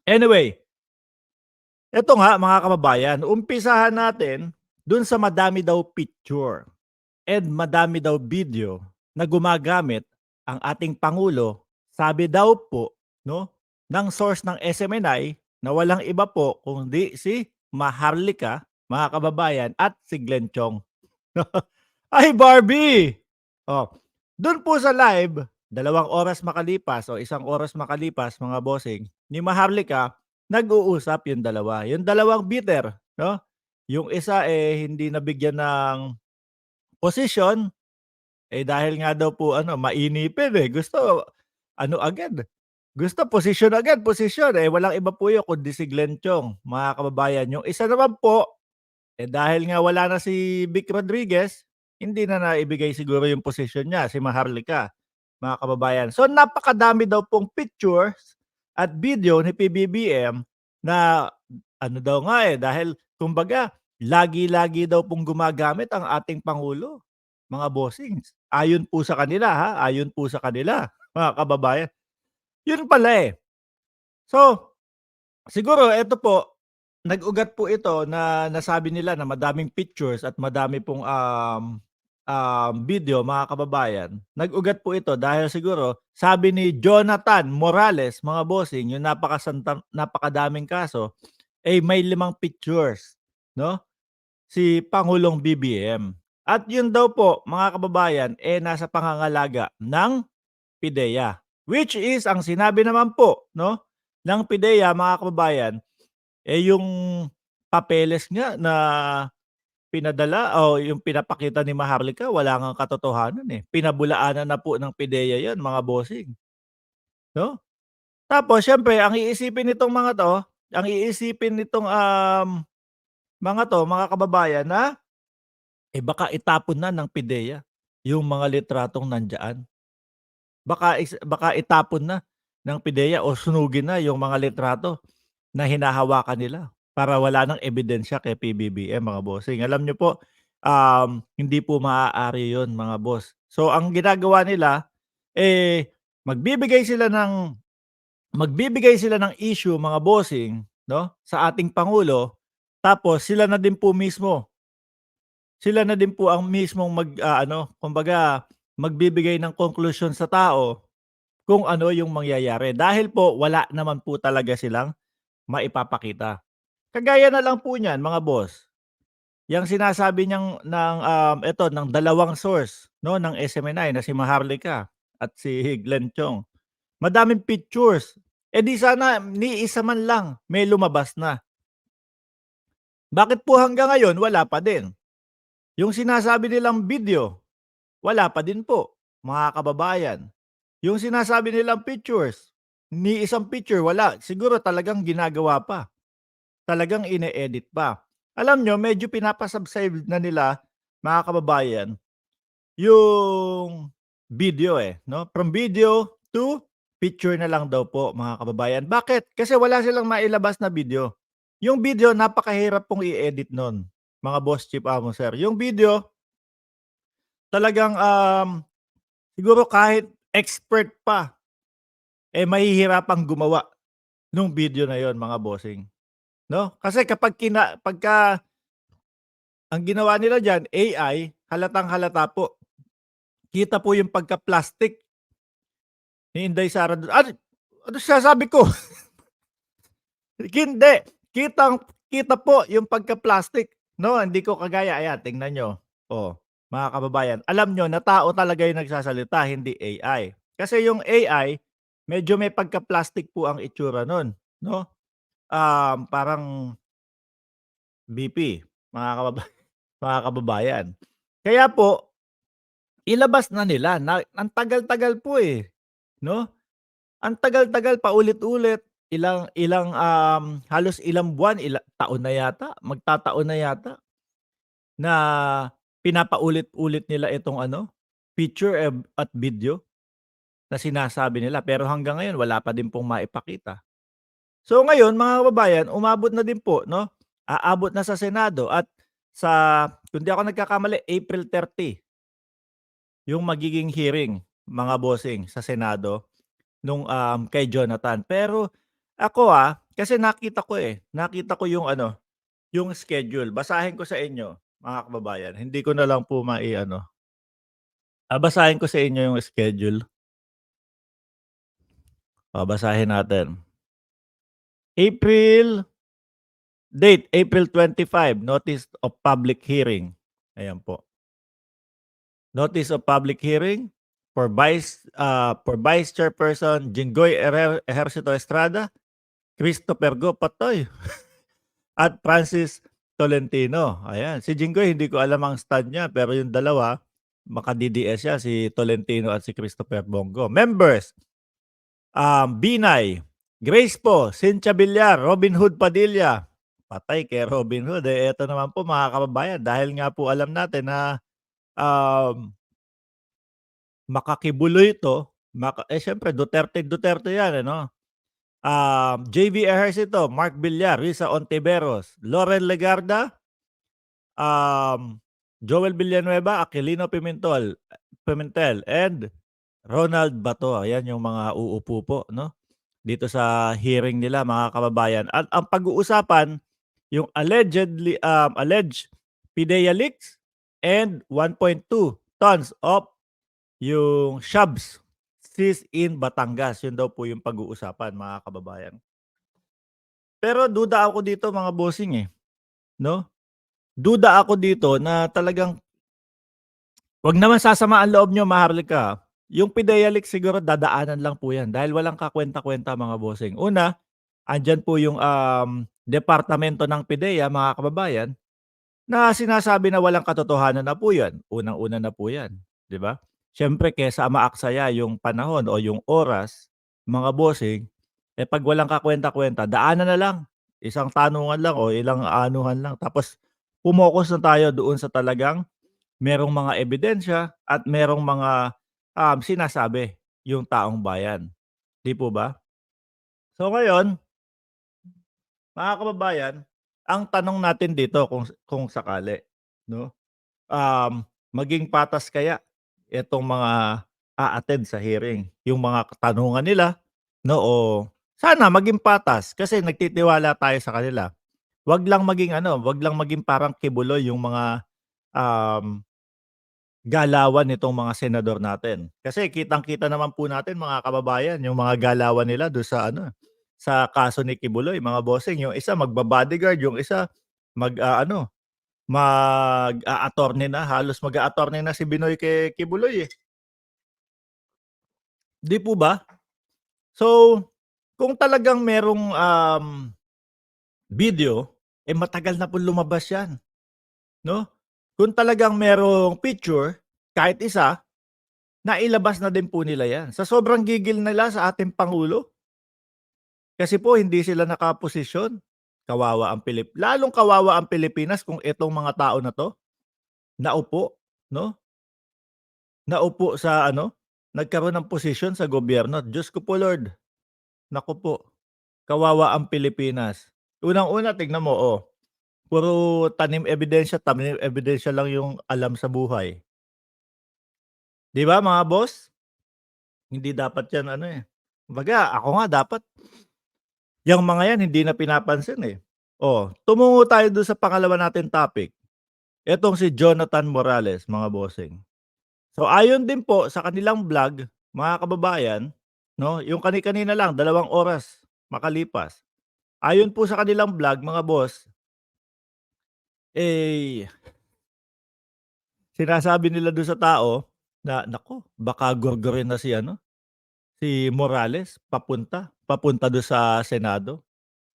Anyway, eto nga mga kababayan, umpisahan natin dun sa madami daw picture and madami daw video na gumagamit ang ating pangulo, sabi daw po 'no, ng source ng SMNI na walang iba po kundi si Maharlika, mga kababayan, at si Glenn Chong. Ay, Barbie! Oh, dun po sa live, 2 oras makalipas o 1 oras makalipas, mga bossing, ni Maharlika, nag-uusap yung dalawa. Yung dalawang bitter 'no, yung isa, hindi nabigyan ng posisyon, dahil nga daw po ano, mainipin, gusto ano agad, gusto posisyon agad, posisyon, walang iba po yun kundi si Glenn Chong, mga kababayan. Yung isa naman po, dahil nga wala na si Vic Rodriguez, hindi na naibigay siguro yung posisyon niya, si Maharlika, mga kababayan. So, napakadami daw pong pictures at video ni PBBM na ano daw nga, dahil kumbaga lagi-lagi daw pong gumagamit ang ating pangulo, mga bossings. Ayon po sa kanila, ha, ayon po sa kanila, mga kababayan. Yun pala, So, siguro eto po, nag-ugat po ito na nasabi nila na madaming pictures at madami pong, video, mga kababayan. Nag-ugat po ito dahil siguro sabi ni Jonathan Morales, mga bossing, yung napakadaming kaso, may 5 pictures 'no, si Pangulong BBM. At yun daw po, mga kababayan, nasa pangangalaga ng PIDEA. Which is ang sinabi naman po 'no, ng PIDEA, mga kababayan, yung papeles nga na pinadala o yung pinapakita ni Maharlika wala ngang katotohanan, pinabulaanan na po ng PIDEA 'yan, mga bossing, 'no? Tapos siyempre ang iisipin nitong mga 'to, ang iisipin nitong, mga 'to, mga kababayan, na, baka itapon na ng PIDEA yung mga litratong nandiyan. Baka itapon na ng PIDEA o sunugin na yung mga litrato na hinahawakan nila para wala ng ebidensya kay PBBM, mga bossing. Alam niyo po, hindi po maaari 'yun, mga boss. So ang ginagawa nila, eh, magbibigay sila ng magbibigay sila ng issue, mga bossing 'no, sa ating pangulo, tapos sila na din po ang mismong ano, kumbaga magbibigay ng konklusyon sa tao kung ano yung mangyayari. Dahil po wala naman po talaga silang maipapakita. Kagaya na lang po niyan, mga boss, yang sinasabi niyang eto ng dalawang source 'no, ng SMNI na si Maharlika at si Glenn Chong. Madaming pictures, di sana ni isa man lang may lumabas na. Bakit po hanggang ngayon wala pa din? Yung sinasabi nilang video, wala pa din po, mga kababayan. Yung sinasabi nilang pictures, ni isang picture wala. Siguro talagang ginagawa pa. Talagang ine-edit pa. Alam niyo, medyo pinapa-subside na nila, mga kababayan, yung video, 'no? From video to picture na lang daw po, mga kababayan. Bakit? Kasi wala silang mailabas na video. Yung video napakahirap pong i-edit nun, mga boss chief amo sir. Yung video talagang, siguro kahit expert pa, mahihirapang gumawa nung video na yon, mga bossing, 'no? Kasi pagka ang ginawa nila diyan, AI, halatang-halata po. Kita po yung pagka-plastic ni Inday Sara dun. Ano sinasabi ko? Hindi, kitang-kita po yung pagka-plastic, 'no? Hindi ko kagaya, ayan, tingnan niyo, mga kababayan. Alam niyo na tao talaga yung nagsasalita, hindi AI. Kasi yung AI, medyo may pagka-plastic po ang itsura nun, 'no? Parang BP, mga mga kababayan. Kaya po, ilabas na nila na ang tagal-tagal po, 'no? Ang tagal-tagal, paulit-ulit, ilang ilang, halos ilang buwan, taon na yata, magtataon na yata na pinapaulit-ulit nila itong ano, picture at video na sinasabi nila, pero hanggang ngayon wala pa din pong maipakita. So ngayon, mga kababayan, umabot na din po 'no, aabot na sa Senado at sa, kung di ako nagkakamali, April 30 yung magiging hearing, mga bossing, sa Senado nung, kay Jonathan. Pero ako, Kasi nakita ko yung ano, yung schedule. Basahin ko sa inyo, mga kababayan, hindi ko na lang po mai-ano, basahin ko sa inyo yung schedule. Babasahin natin. April date, April 25, notice of public hearing. Ayan po. Notice of public hearing for Vice Chairperson Jinggoy Ejercito Estrada, Christopher Go, patay, at Francis Tolentino. Ayan. Si Jinggoy hindi ko alam ang stud niya, pero yung dalawa, maka-DDS siya, si Tolentino at si Christopher Bongo. Members, Binay, Grace po, Cynthia Villar, Robin Hood Padilla. Patay kay Robin Hood. Eto naman po mga kababayan, dahil nga po alam natin na um, makakibuloy ito, siyempre Duterte yan, ano? JV Ejercito, Mark Villar, Risa Ontiveros, Loren Legarda, um, Joel Villanueva, Aquilino Pimentel, and Ronald Bato. Ayan yung mga uupo po, no? Dito sa hearing nila, mga kababayan. At ang pag-uusapan, yung alleged PIDEA leaks and 1.2 tons of yung shrubs seized in Batangas. Yun daw po yung pag-uusapan, mga kababayan. Pero duda ako dito, mga bossing, no? Duda ako dito na talagang 'wag naman sasama ang loob niyo, Maharlika. Yung PIDEA leaks siguro dadaanan lang po 'yan dahil walang kakuwenta-kuwenta, mga bossing. Una, andiyan po yung, departamento ng PIDEA, mga kababayan, na sinasabi na walang katotohanan na po 'yan. Unang-una na po 'yan, 'di ba? Siyempre kaysa maaksaya yung panahon o yung oras, mga bossing, 'pag walang kakuwenta-kuwenta, daanan na lang. Isang tanungan lang o ilang anuhan lang tapos pumokus na tayo doon sa talagang merong mga ebidensya at merong mga, sinasabi yung taong bayan, 'di po ba? So ngayon, mga kababayan, ang tanong natin dito kung sakali, 'no, maging patas kaya itong mga a-attend sa hearing, yung mga katanungan nila, 'no, o sana maging patas kasi nagtitiwala tayo sa kanila. 'Wag lang maging parang kibuloy yung mga, um, galawan nitong mga senador natin. Kasi kitang-kita naman po natin, mga kababayan, yung mga galawan nila dun sa ano, sa kaso ni Kibuloy, mga bossing. Yung isa magba-bodyguard, yung isa mag-aano, mag-a-attorney na, halos mag-a-attorney na si Binoy kay Kibuloy, 'di po ba? So, kung talagang merong, video, matagal na po lumabas 'yan, 'no? Kung talagang merong picture, kahit isa, nailabas na din po nila 'yan. Sa sobrang gigil nila sa ating pangulo, kasi po hindi sila nakaposisyon. Lalong kawawa ang Pilipinas kung itong mga tao na 'to, naupo, 'no? Naupo sa ano, nagkaroon ng posisyon sa gobyerno. Diyos ko po Lord, naku po, kawawa ang Pilipinas. Unang-una tignan mo, puro tanim ebidensya lang yung alam sa buhay. 'Di ba mga boss? Hindi dapat 'yan ano, kumbaga ako nga dapat yang mga 'yan hindi na pinapansin, tumungo tayo dun sa pangalawa nating topic, etong si Jonathan Morales, mga bossing. So, ayon din po sa kanilang vlog, mga kababayan, 'no, yung kani-kanina lang 2 oras makalipas. Ayon po sa kanilang vlog, mga boss, eh, sinasabi nila dun sa tao na, naku, baka gurgurin na si ano, si Morales papunta dun sa Senado.